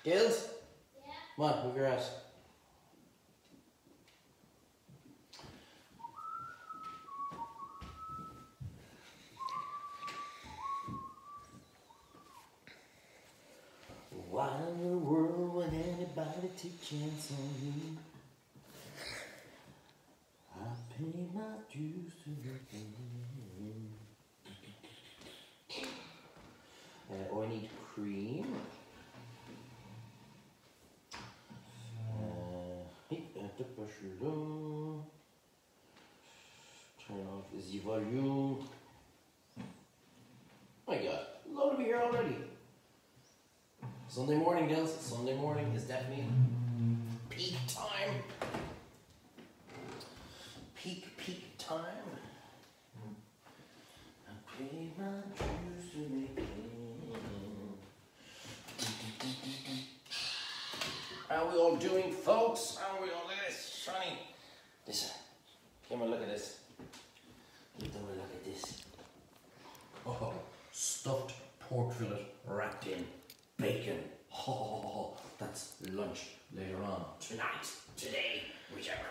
Gills? Yeah? Come on, move your ass. Why in the world would anybody take a chance on me? I pay my dues to the game. Oh, I need cream. Hit the pressure low. Turn off the volume. Oh my god, load of me here already. Sunday morning, girls. Sunday morning is definitely peak time. Peak time. I pay my dues to make it. How are we all doing, folks? How are we all? Look at this, Shani. Listen, give me a look at this. Give them a look at this. Oh, stuffed pork fillet wrapped in bacon. Oh, that's lunch later on. Tonight, today, whichever.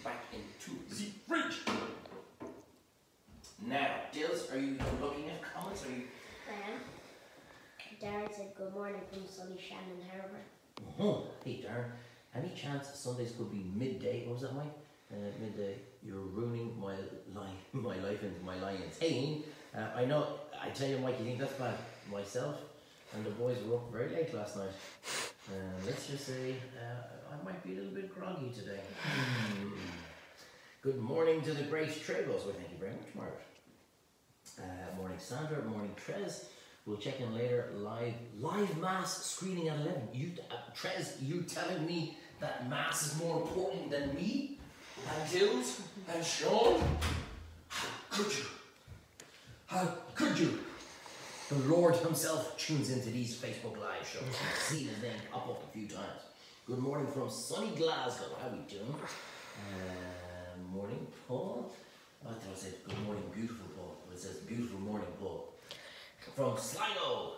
Back into the fridge. Now, Dills, are you looking at comments? Are you? I am. Darren said good morning from sunny Shannon Harbour. Hey Darren, any chance Sundays could be midday? What was that, Mike? Midday. You're ruining my life into my lions. Hey, I know. I tell you, Mike, you think that's bad? Myself and the boys were up very late last night. Let's just say I might be a little bit groggy today. Good morning to the great Trebos. Well, thank you very much, Margaret. Morning, Sandra. Morning, Trez. We'll check in later. Live mass screening at 11. You, Trez, you telling me that mass is more important than me, and Gills, and Sean? How could you? How could you? The Lord himself tunes into these Facebook Live shows. I've seen his name pop up a few times. Good morning from sunny Glasgow. How are we doing? Morning, Paul. I thought I said good morning, beautiful Paul. But it says beautiful morning, Paul. From Sligo.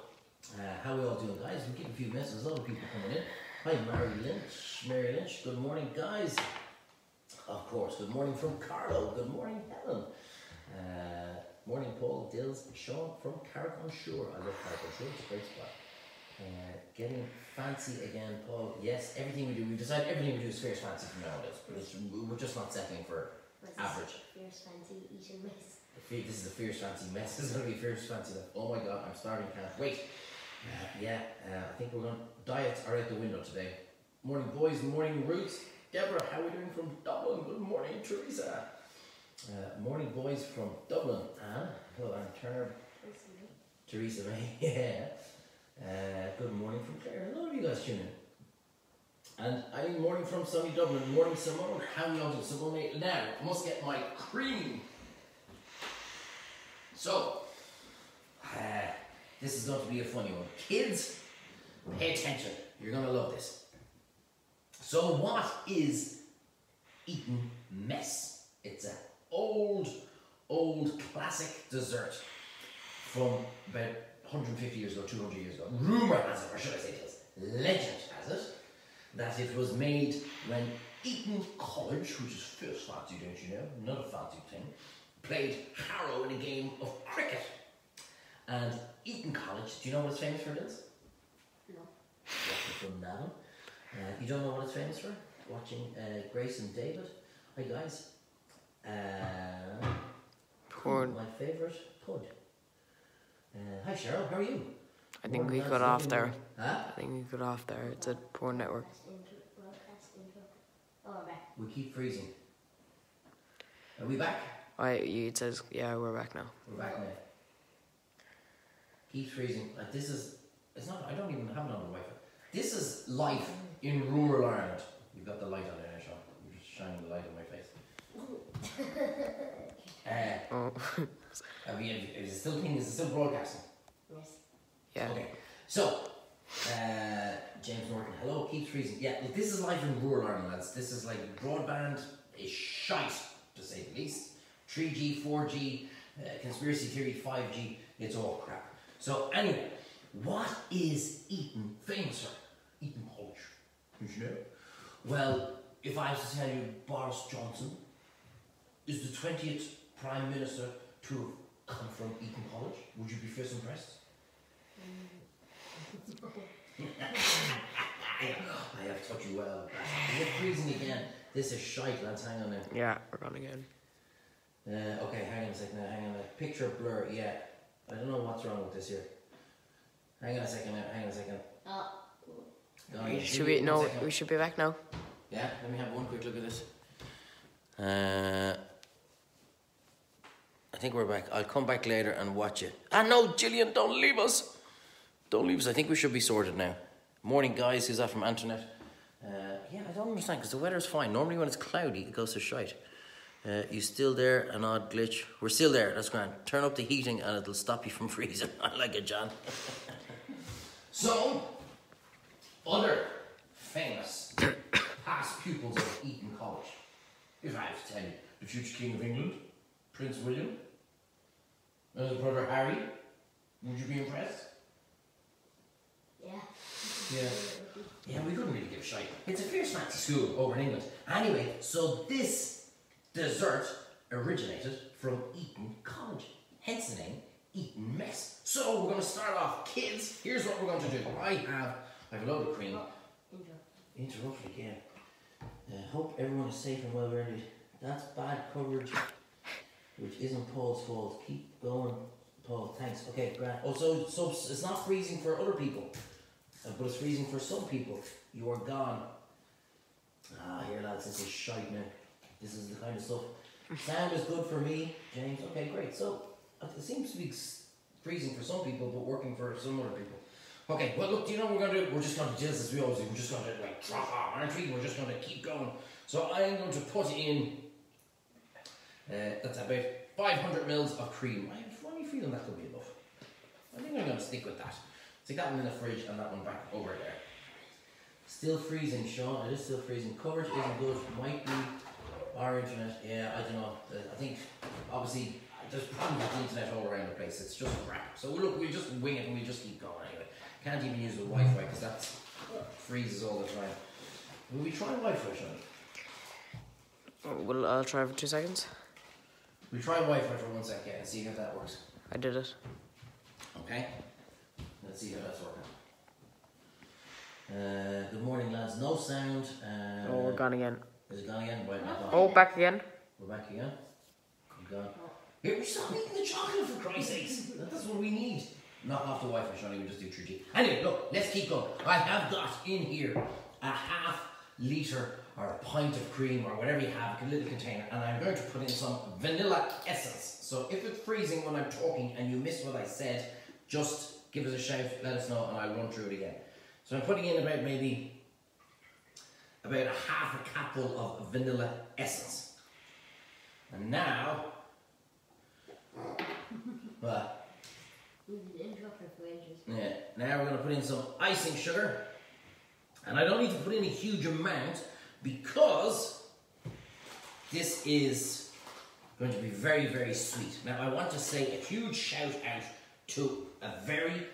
How are we all doing, guys? We keep a few messages. A lot of people coming in. Hi, Mary Lynch. Good morning, guys. Of course. Good morning from Carlo. Good morning, Helen. Morning, Paul, Dills, Sean from Carrick-on-Shore. I love Carrick-on-Shore. It's a great spot. Getting fancy again, Paul. Yes, everything we do, we decide everything we do is fierce fancy from nowadays. But we're just not settling for average. Fierce fancy Eton Mess. This is a fierce fancy mess. This is going to be a fierce fancy. Oh my god, I'm starting, can't wait. I think we're going. Diets are out the window today. Morning, boys. Morning, Roots. Deborah, how are we doing from Dublin? Good morning, Teresa. Morning, boys from Dublin. Anne, hello, Anne Turner. Teresa May. Yeah. Good morning from Clare. A lot of you guys tuning in. And I mean, morning from sunny Dublin. Morning, Simone. How are you all doing? Simone, now I must get my cream. So, this is going to be a funny one. Kids, pay attention. You're going to love this. So, what is Eton Mess? It's an old classic dessert from about 150 years ago, 200 years ago. Rumour has it, or should I say this, legend has it, that it was made when Eton College, which is fierce fancy, don't you know, not a fancy thing, played Harrow in a game of cricket. And Eton College, do you know what it's famous for, Liz? No. Watching from Navan. You don't know what it's famous for? Watching Grace and David. Hi guys. My favourite pud. Hi Cheryl, how are you? I think we got off there. Huh? I think we got off there. It's a poor network. We keep freezing. Are we back? It says, yeah, we're back now. We're back now. Keep freezing. This is, it's not, I don't even have it on the Wi-Fi. This is life in rural Ireland. You've got the light on there, Sean. You're just shining the light on my face. Is it still broadcasting? Yes. Yeah. Okay. So, James Norton, hello, keeps freezing. Yeah, look, this is life in rural Ireland, lads. This is like broadband is shite, to say the least. 3G, 4G, conspiracy theory, 5G, it's all crap. So anyway, what is Eton famous for? Eton College. Did you know? Well, if I was to tell you Boris Johnson is the 20th Prime Minister to have come from Eton College, would you be first impressed? I have taught you well. Is it freezing again? This is shite, lads. Hang on now. Yeah, we're gone again. Okay, hang on a second now. Hang on. Picture blur. Yeah. I don't know what's wrong with this here. Hang on a second now. Hang on a second. We should be back now. Yeah, let me have one quick look at this. I think we're back. I'll come back later and watch it. Ah, no, Gillian, don't leave us. Don't leave us. I think we should be sorted now. Morning, guys. Who's that from Antoinette? Yeah, I don't understand because the weather's fine. Normally when it's cloudy, it goes to shite. You still there? An odd glitch. We're still there. That's grand. Turn up the heating and it'll stop you from freezing. I like it, John. So, other famous past pupils of Eton College. If I have to tell you, the future King of England, Prince William, and his brother Harry, would you be impressed? Yeah. Yeah. Yeah, we couldn't really give a shite. It's a fierce fancy school over in England. Anyway, so this dessert originated from Eton College, hence the name Eton Mess. So we're going to start off, kids. Here's what we're going to do. I have a load of cream. Interrupted again. Hope everyone is safe and well ready. That's bad coverage, which isn't Paul's fault. Keep going, Paul. Thanks. Okay, great. Oh, so it's not freezing for other people, but it's freezing for some people. You are gone. Ah, here, lads. This is shite now. This is the kind of stuff. Sound is good for me, James. Okay, great. So it seems to be freezing for some people, but working for some other people. Okay, well look, do you know what we're going to do? We're just going to do this as we always do. We're just going to like drop off, aren't we? We're just going to keep going. So I'm going to put in, that's about 500 mils of cream. I have a funny feeling that could be enough. I think I'm going to stick with that. Stick that one in the fridge and that one back over there. Still freezing, Sean. It is still freezing. Coverage isn't good. Might be our internet. Yeah, I don't know. I think, obviously, there's problems with the internet all around the place. It's just crap. So look, we'll just wing it and we'll just keep going anyway. Can't even use the Wi-Fi because that freezes all the time. Will we try Wi-Fi, Sean? Well, I'll try for 2 seconds. We try Wi-Fi for 1 second and see how that works. I did it. Okay. Let's see how that's working. Good morning, lads. No sound. Oh, we're gone again. Is it gone again? Right, Oh, back again. We're back again. We're gone. Here, we stop eating the chocolate for Christ's sakes. That's what we need. Knock off the Wi-Fi, Shawnee. We just do 3G. Anyway, look, let's keep going. I have got in here a half litre or a pint of cream or whatever you have, a little container, and I'm going to put in some vanilla essence. So if it's freezing when I'm talking and you miss what I said, just give us a shout, let us know, and I'll run through it again. So I'm putting in about a half a capful of vanilla essence. And now, well, yeah, now we're going to put in some icing sugar. And I don't need to put in a huge amount because this is going to be very, very sweet. Now I want to say a huge shout out to a very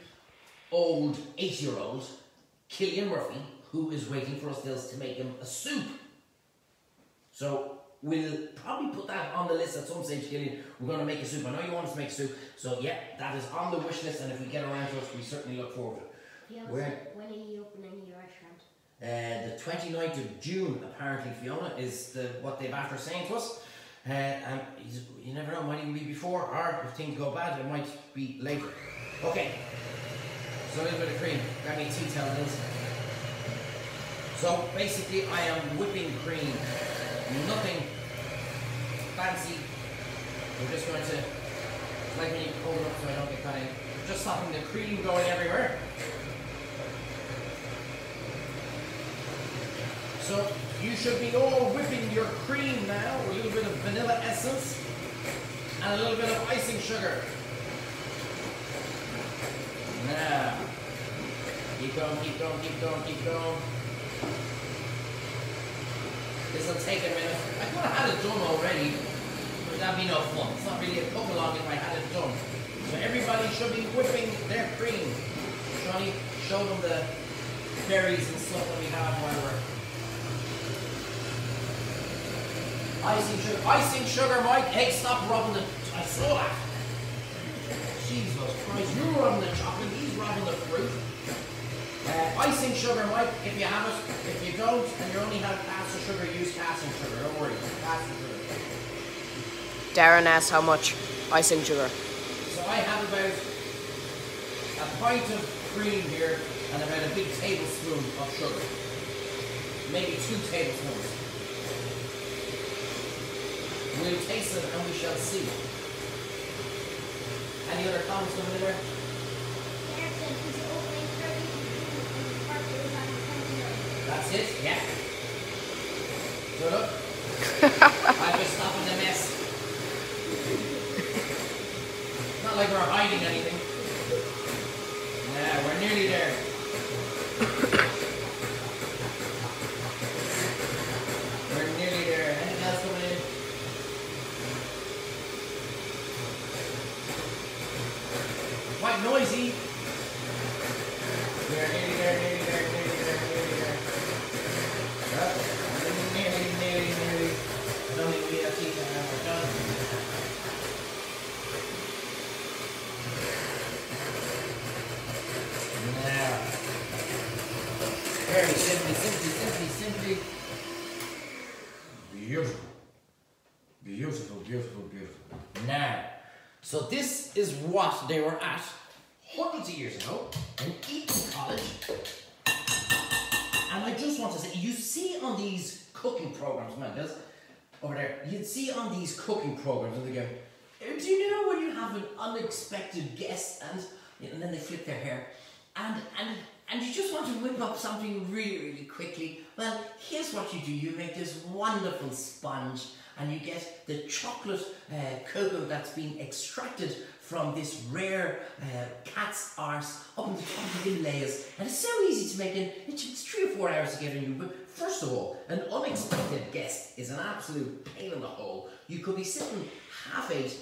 old 8-year-old, Killian Murphy, who is waiting for us to make him a soup. So we'll probably put that on the list at some stage, Killian. We're going to make a soup. I know you want us to make a soup. So yeah, that is on the wish list, and if we get around to it, we certainly look forward to it. Yeah, when are you opening your restaurant? The 29th of June, apparently, Fiona, is what they've after saying to us. And you never know, it might even be before, or if things go bad, it might be later. Okay, so a little bit of cream. Grab me a tea towel, Liz. So basically, I am whipping cream. Nothing fancy. We're just going to, it's like when you hold it up so I don't get caught in. Just stopping the cream going everywhere. So you should be all whipping your cream now with a little bit of vanilla essence and a little bit of icing sugar. Now, keep going, keep going, keep going, keep going. This will take a minute. I could have had it done already, but that'd be no fun. It's not really a cook along if I had it done. So everybody should be whipping their cream. Johnny, show them the berries and stuff that we have while we're... Icing sugar, Mike. Hey, stop rubbing the... I saw that. Jesus Christ, you're rubbing the chocolate, he's rubbing the fruit. Icing sugar, Mike, if you have it. If you don't, and you only have caster sugar, use caster sugar. Don't worry, caster sugar. Darren asked how much icing sugar. So I have about a pint of cream here and about a big tablespoon of sugar. Maybe 2 tablespoons. We'll taste it and we shall see. Any other comments coming in there? That's it? Yeah. Good look. I'm just stopping the mess. Not like we're hiding anything. Yeah, we're nearly there. We're nearly there. Anything else coming in? Quite noisy. We're nearly there, nearly there, nearly there, nearly there. Yep. Nearly. I don't think we have teeth and we're done. Now. Very simply. Beautiful. Now. So this is what they were at hundreds of years ago in Eton College. And I just want to say, you see on these cooking programs, man, does over there, you'd see on these cooking programs and they go, do you know when you have an unexpected guest and then they flip their hair and you just want to whip up something really quickly? Well, here's what you do. You make this wonderful sponge and you get the chocolate cocoa that's been extracted from this rare cat's arse up in the top of the Himalayas. And it's so easy to make it. It's 3 or 4 hours to get in you. But first of all, an unexpected guest is an absolute pain in the hole. You could be sitting half-8,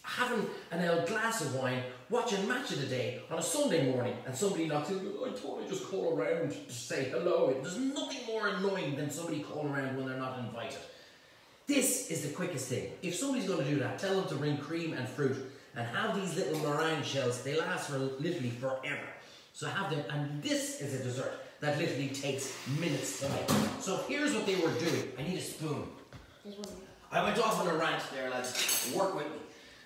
having an old glass of wine, watching Match of the Day on a Sunday morning, and somebody knocks in, I thought I'd just call around to say hello. There's nothing more annoying than somebody calling around when they're not invited. This is the quickest thing. If somebody's going to do that, tell them to bring cream and fruit and have these little meringue shells. They last for literally forever. So have them, and this is a dessert that literally takes minutes to make. So here's what they were doing. I need a spoon. I went off on a rant there, lads. Work with me.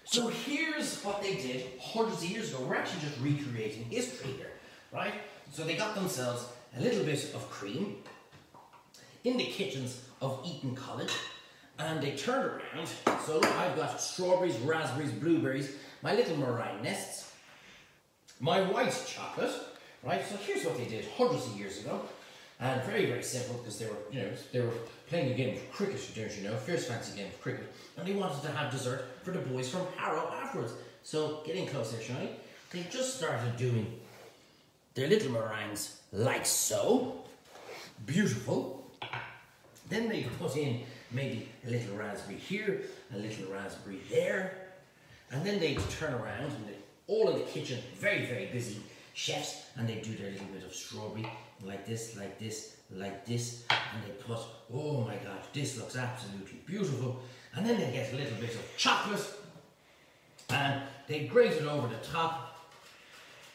So here's what they did hundreds of years ago. We're actually just recreating history here, right? So they got themselves a little bit of cream in the kitchens of Eton College. And they turned around, so look, I've got strawberries, raspberries, blueberries, my little meringue nests, my white chocolate, right? So here's what they did hundreds of years ago, and very simple because they were playing a game of cricket, don't you know, fierce fancy game of cricket, and they wanted to have dessert for the boys from Harrow afterwards. So getting close there, shall I? They just started doing their little meringues like so, beautiful. Then they put in maybe a little raspberry here, a little raspberry there, and then they turn around and all in the kitchen, very busy chefs, and they do their little bit of strawberry like this, and they put, oh my gosh, this looks absolutely beautiful, and then they get a little bit of chocolate, and they grate it over the top,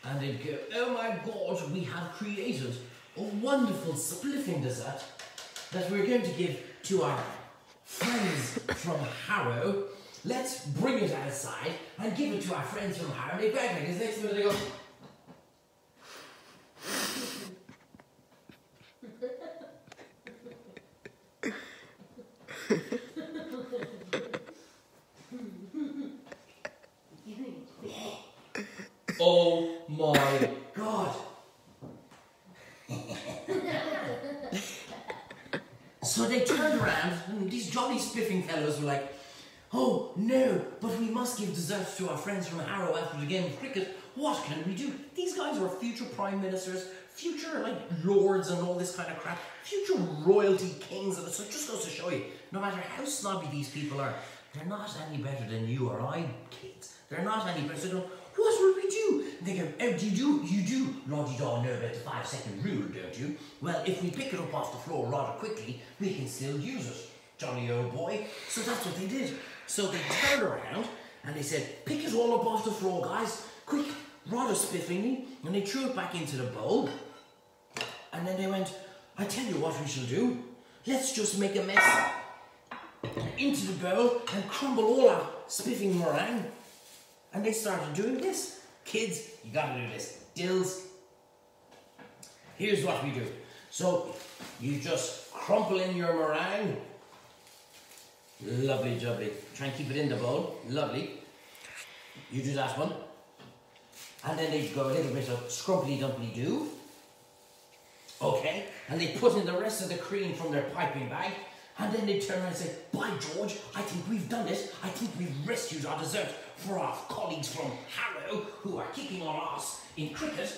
and they go, oh my God, we have created a wonderful spliffing dessert that we're going to give to our friends from Harrow. Let's bring it outside and give it to our friends from Harrow. They grab it, next minute they go, oh my God. So they turned around and these jolly spiffing fellows were like, oh no, but we must give desserts to our friends from Harrow after the game of cricket. What can we do? These guys are future prime ministers, future like lords and all this kind of crap, future royalty kings. And so it just goes to show you, no matter how snobby these people are, they're not any better than you or I, kids. They're not any better. So what will we do? And they go, oh, you do, Rod, you don't know about the 5-second rule, don't you? Well, if we pick it up off the floor rather quickly, we can still use it, jolly old boy. So that's what they did. So they turned around and they said, pick it all up off the floor, guys, quick, rather spiffingly. And they threw it back into the bowl. And then they went, I tell you what we shall do. Let's just make a mess into the bowl and crumble all our spiffing meringue. And they started doing this. Kids, you gotta do this. Dills, here's what we do. So you just crumple in your meringue. Lovely jubbly. Try and keep it in the bowl. Lovely. You do that one. And then they go a little bit of scrumply dumply do. Okay. And they put in the rest of the cream from their piping bag. And then they turn around and say, by George, I think we've done it. I think we've rescued our dessert for our colleagues from Harrow who are kicking our ass in cricket.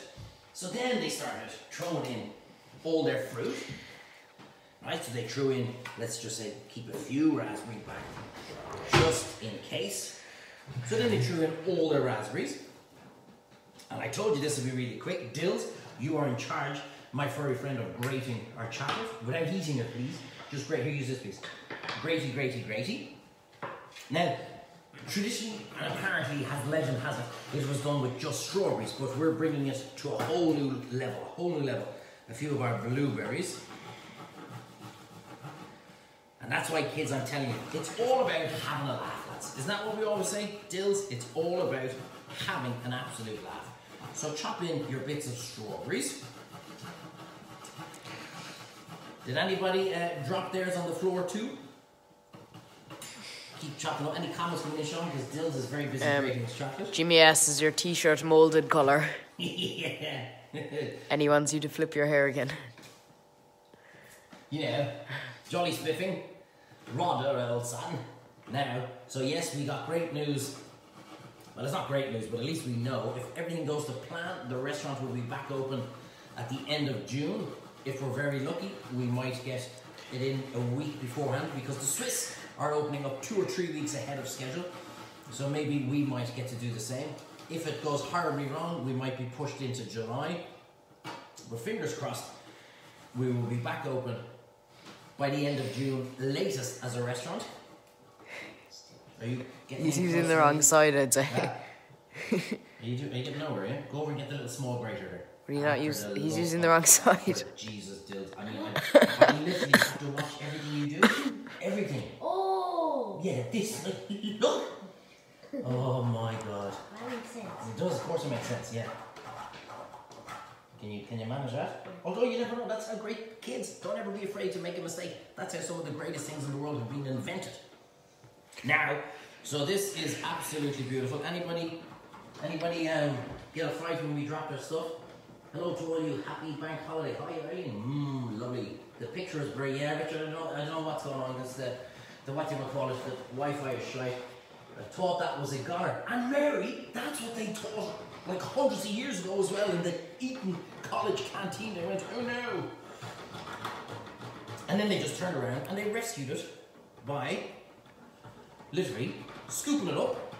So then they started throwing in all their fruit. Right, so they threw in, let's just say, keep a few raspberries back, just in case. So then they threw in all their raspberries. And I told you this would be really quick. Dills, you are in charge, my furry friend, of grating our chocolate. Without eating it, please. Just grate, here, use this piece. Gratey, gratey, gratey. Now, tradition, and apparently legend has it was done with just strawberries, but we're bringing it to a whole new level, A few of our blueberries. And that's why, kids, I'm telling you, it's all about having a laugh, lads. Isn't that what we always say? Dills, it's all about having an absolute laugh. So chop in your bits of strawberries. Did anybody drop theirs on the floor too? Keep chopping up. Any comments from this, Sean? Because Dills is very busy grating his chocolate. Jimmy S, is your t-shirt moulded colour? Yeah. And he wants you to flip your hair again. You know, jolly spiffing. Rodder, old son. Now, so yes, we got great news. Well, it's not great news, but at least we know if everything goes to plan, the restaurant will be back open at the end of June. If we're very lucky, we might get it in a week beforehand because the Swiss are opening up 2 or 3 weeks ahead of schedule. So maybe we might get to do the same. If it goes horribly wrong, we might be pushed into July. But fingers crossed, we will be back open by the end of June, latest as a restaurant. Are you getting He's using the wrong side, I'd say. Are you getting nowhere, yeah? Go over and get the little small grater there. But he's using the wrong side. Jesus, Dills. I mean, I literally have to watch everything you do. Everything. Oh! Yeah, this. Look! Oh my God. That makes sense. It does, of course it makes sense, yeah. Can you manage that? Although you never know, that's how great kids, don't ever be afraid to make a mistake. That's how some of the greatest things in the world have been invented. Now, so this is absolutely beautiful. Anybody get a fright when we drop their stuff? Hello to all you, happy bank holiday. Hi, Irene. Lovely. The picture is great. Yeah, Richard, I don't know what's going on. It's the what you call it, the Wi-Fi is shy. I thought that was a goner. And Mary, that's what they taught like hundreds of years ago as well in the Eton College canteen. They went, oh no. And then they just turned around and they rescued it by literally scooping it up,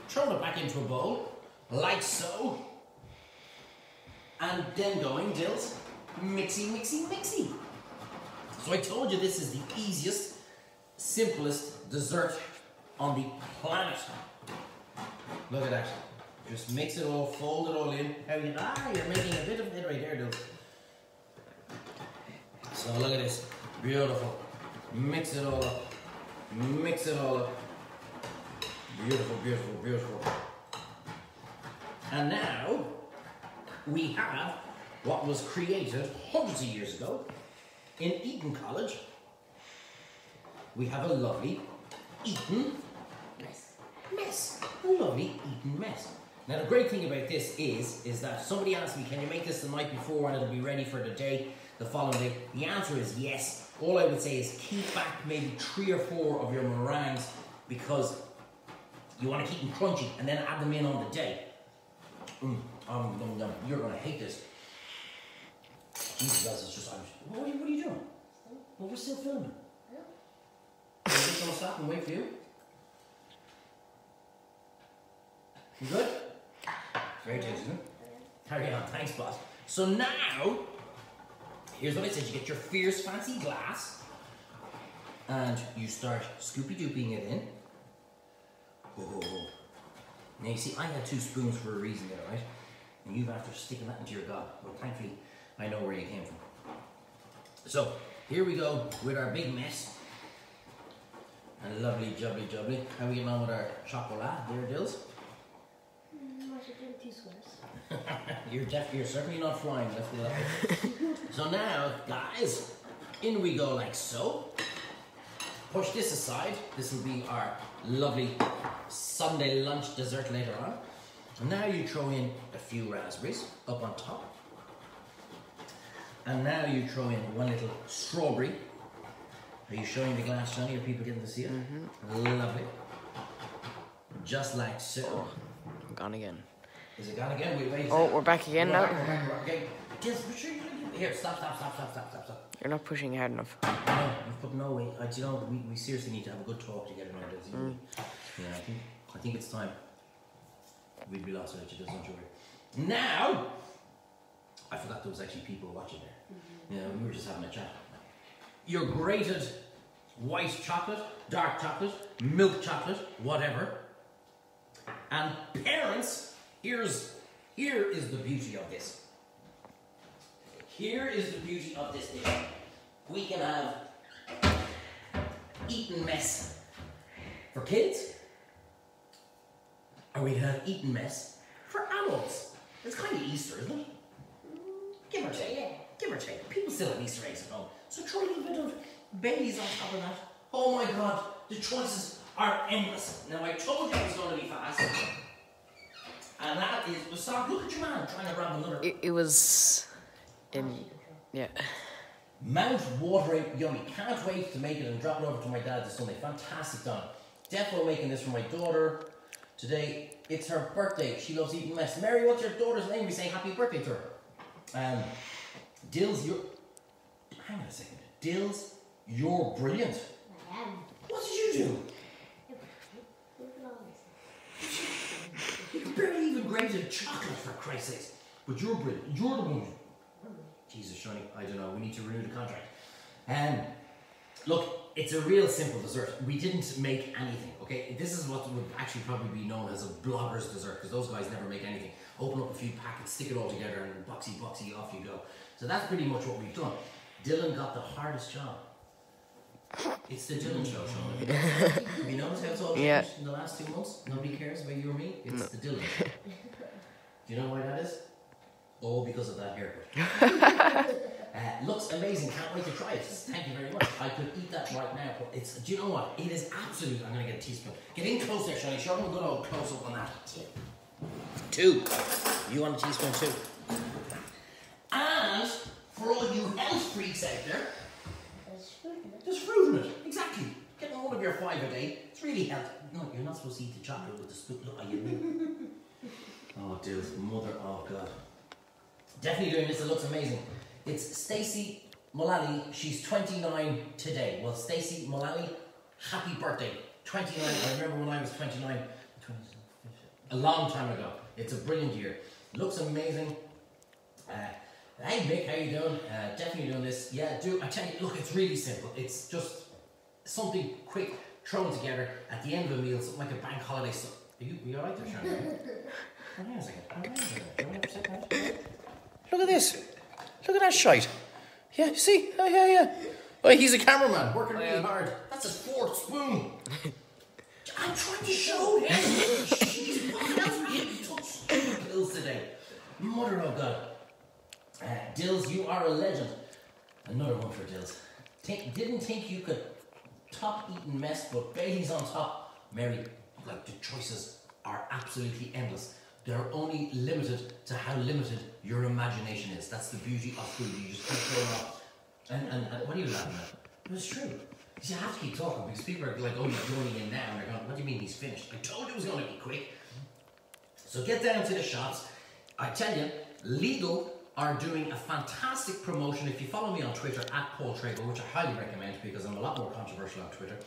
throwing it back into a bowl, like so, and then going, Dills, mixy, mixy, mixy. So I told you this is the easiest, simplest dessert on the planet. Look at that. Just mix it all, fold it all in. You're making a bit of it right there, Dills. So look at this. Beautiful. Mix it all up. Mix it all up. Beautiful, beautiful, beautiful. And now we have what was created hundreds of years ago in Eton College. We have a lovely Eton Mess. A lovely Eton Mess. Now the great thing about this is that somebody asked me, can you make this the night before and it'll be ready for the day, the following day? The answer is yes. All I would say is keep back maybe 3 or 4 of your meringues because you want to keep them crunchy and then add them in on the day. You're going to hate this. Jesus, it's just, what are you doing? Well, we're still filming. Yeah. Are we just going to stop and wait for you? You good? Very tasty, isn't it? Carry on, thanks, boss. So now, here's what I said. You get your fierce fancy glass, and you start scoopy-dooping it in. Oh. Now you see, I had 2 spoons for a reason there, right? And you've after sticking that into your gob. But thankfully, I know where you came from. So, here we go with our big mess. And lovely, jubbly, jubbly. How are we getting on with our chocolate there, Dills? I should do 2 squares. You're certainly not flying, let's do that. So now, guys, in we go like so. Push this aside. This will be our lovely Sunday lunch dessert later on. And now you throw in a few raspberries up on top. And now you throw in 1 little strawberry. Are you showing the glass, Johnny? Are people getting to see it? Lovely. Just like so. Oh, I'm gone again. Is it gone again? Wait. Oh, we're back again now. Okay. Here, stop. You're not pushing hard enough. No, you've put no weight. You know, we seriously need to have a good talk together now. Yeah, I think it's time. We'd be lost without you, don't you worry. Now, I forgot there was actually people watching there. Yeah, we were just having a chat. Your grated white chocolate, dark chocolate, milk chocolate, whatever. And parents, here is the beauty of this. Here is the beauty of this dish. We can have Eton Mess for kids, or we can have Eton Mess for adults. It's kind of Easter, isn't it? Give or take. Yeah. Give or take. People still have Easter eggs at home. So throw a little bit of Baileys on top of that. Oh my God, the choices are endless. Now I told you it was going to be fast. And that is, stop, look at your man trying to grab another. It was in, yeah. Mount watering yummy. Can't wait to make it and drop it over to my dad this Sunday. Fantastic, Don. Defo making this for my daughter today. It's her birthday. She loves Eton Mess. Mary, what's your daughter's name? We say happy birthday to her. Dills, hang on a second. Dills, you're brilliant. I am. What did you do? You barely even grated chocolate, for Christ's sake. But you're brilliant. You're the one. Jesus, Shani, I don't know. We need to renew the contract. Look, it's a real simple dessert. We didn't make anything, okay? This is what would actually probably be known as a blogger's dessert, because those guys never make anything. Open up a few packets, stick it all together, and boxy, off you go. So that's pretty much what we've done. Dylan got the hardest job. It's the Dylan show, Sean. Have you noticed how it's all changed in the last 2 months? Nobody cares about you or me. It's the Dylan show. Do you know why that is? All because of that haircut. Looks amazing. Can't wait to try it. Thank you very much. I could eat that right now. But it's. Do you know what? It is absolute. I'm going to get a teaspoon. Get in close there, Shani. Show them a good old close up on that. 2. You want a teaspoon too? And for all you health freaks out there, there's fruit in it. Exactly. Get all of your 5 a day. It's really healthy. No, you're not supposed to eat the chocolate with the spoon. Look, are you? Oh, dude, mother of God. Definitely doing this. It looks amazing. It's Stacey Mullally. She's 29 today. Well, Stacey Mullally, happy birthday. 29. I remember when I was 29. A long time ago. It's a brilliant year. Looks amazing. Hey Mick, how you doing? Definitely doing this. Yeah, I tell you, look, it's really simple. It's just something quick, thrown together at the end of a meal, something like a bank holiday. Are you alright there, Sharon? Hang on a second. Look at this. Look at that shite. Yeah, you see? Oh, yeah. Oh, he's a cameraman, working really hard. That's his 4th spoon. I'm trying to show him. Jeez, what else we had touch stupid pills today? Mother of God. Dills, you are a legend. Another one for Dills. Didn't think you could top Eton Mess, but Bailey's on top. Mary, like the choices are absolutely endless. They're only limited to how limited your imagination is. That's the beauty of food. You just keep going off. And what are you laughing at? It's true. You have to keep talking because people are like, oh, he's joining in now. And they're going, what do you mean he's finished? I told you it was going to be quick. So get down to the shots. I tell you, Lidl are doing a fantastic promotion. If you follow me on Twitter, @PaulTraber, which I highly recommend because I'm a lot more controversial on Twitter.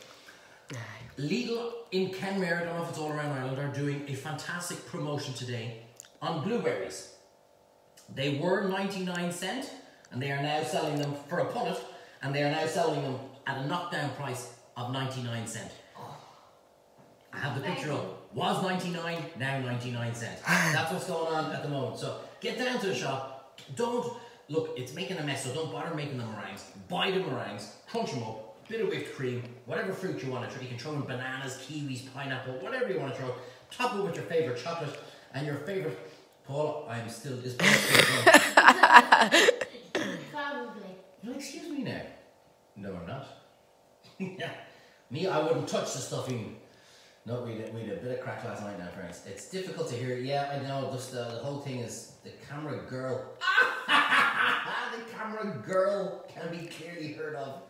Lidl in Kenmare, I don't know if it's all around Ireland, are doing a fantastic promotion today. on blueberries. They were 99¢, and they are now selling them for a punnet, and they are now selling them at a knockdown price of 99¢. I have the picture up. Was 99, now 99¢. That's what's going on at the moment. So get down to the shop. Don't, look, it's making a mess, so don't bother making the meringues. Buy the meringues, crunch them up, bit of whipped cream, whatever fruit you want to throw. You can throw in bananas, kiwis, pineapple, whatever you want to throw. Top it with your favourite chocolate and your favourite. Paul, I'm still this. Probably. Well, excuse me now. No, I'm not. Yeah. Me, I wouldn't touch the stuffing. No, we had a bit of crack last night now, friends. It's difficult to hear. Yeah, I know. Just the whole thing is the camera girl. The camera girl can be clearly heard of,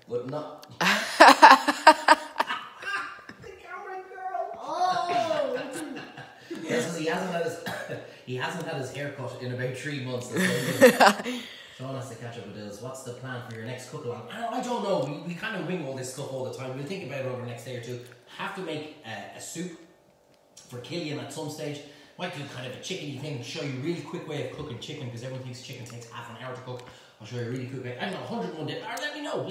but not. The camera girl. Oh! Yes, he hasn't had his haircut in about 3 months. Sean has to catch up with this. What's the plan for your next cook along? I don't know. We kind of wing all this stuff all the time. We'll think about it over the next day or two. Have to make a soup for Killian at some stage. Might do kind of a chickeny thing. Show you a really quick way of cooking chicken, because everyone thinks chicken takes half an hour to cook. I'll show you a really quick way. I don't know, 101 days. Let me know.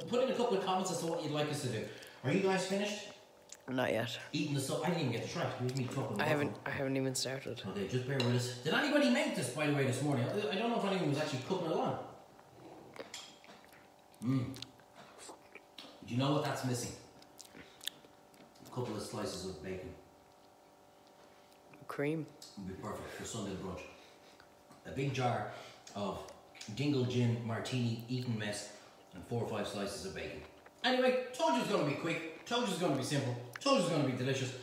Put in a couple of comments as to what you'd like us to do. Are you guys finished? Not yet. Eating the stuff? I didn't even get to try it. It was me talking. I haven't even started. Okay, just bear with us. Did anybody make this, by the way, this morning? I don't know if anyone was actually cooking along. Do you know what that's missing? A couple of slices of bacon. Cream. Would be perfect for Sunday brunch. A big jar of Dingle Gin Martini Eton Mess and 4 or 5 slices of bacon. Anyway, told you it's going to be quick, told you it's going to be simple, told you it's going to be delicious,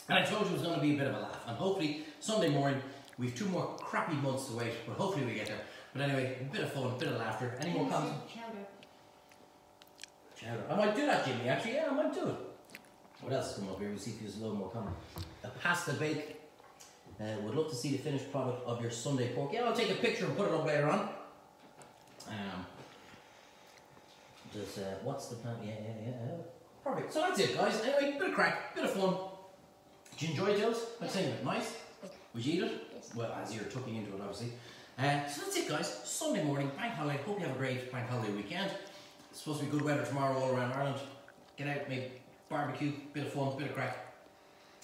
and I told you it was going to be a bit of a laugh. And hopefully Sunday morning, we've 2 more crappy months to wait, but hopefully we get there. But anyway, a bit of fun, a bit of laughter. Any more comments? Chowder. I might do that, Jimmy, actually. Yeah, I might do it. What else is coming up here? We'll see if there's a little more coming. A pasta bake. Would love to see the finished product of your Sunday pork. Yeah, I'll take a picture and put it up later on. What's the plan? Yeah. Perfect. So that's it, guys. Anyway, bit of crack, bit of fun. Did you enjoy it, Jules? I'm saying it. Nice? Would you eat it? Yes. Well, as you're tucking into it, obviously. So that's it, guys. Sunday morning, bank holiday. Hope you have a great bank holiday weekend. It's supposed to be good weather tomorrow all around Ireland. Get out, make barbecue, bit of fun, bit of crack.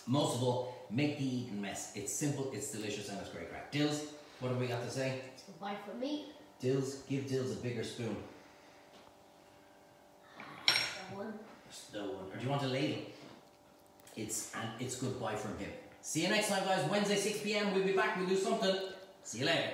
Most of all, make the Eton Mess. It's simple, it's delicious, and it's great crack. Dills, what have we got to say? It's goodbye from me. Dills, give Dills a bigger spoon. One. No one. Or do you want a ladle? It's goodbye from him. See you next time, guys. Wednesday, 6 PM. We'll be back. We'll do something. See you later.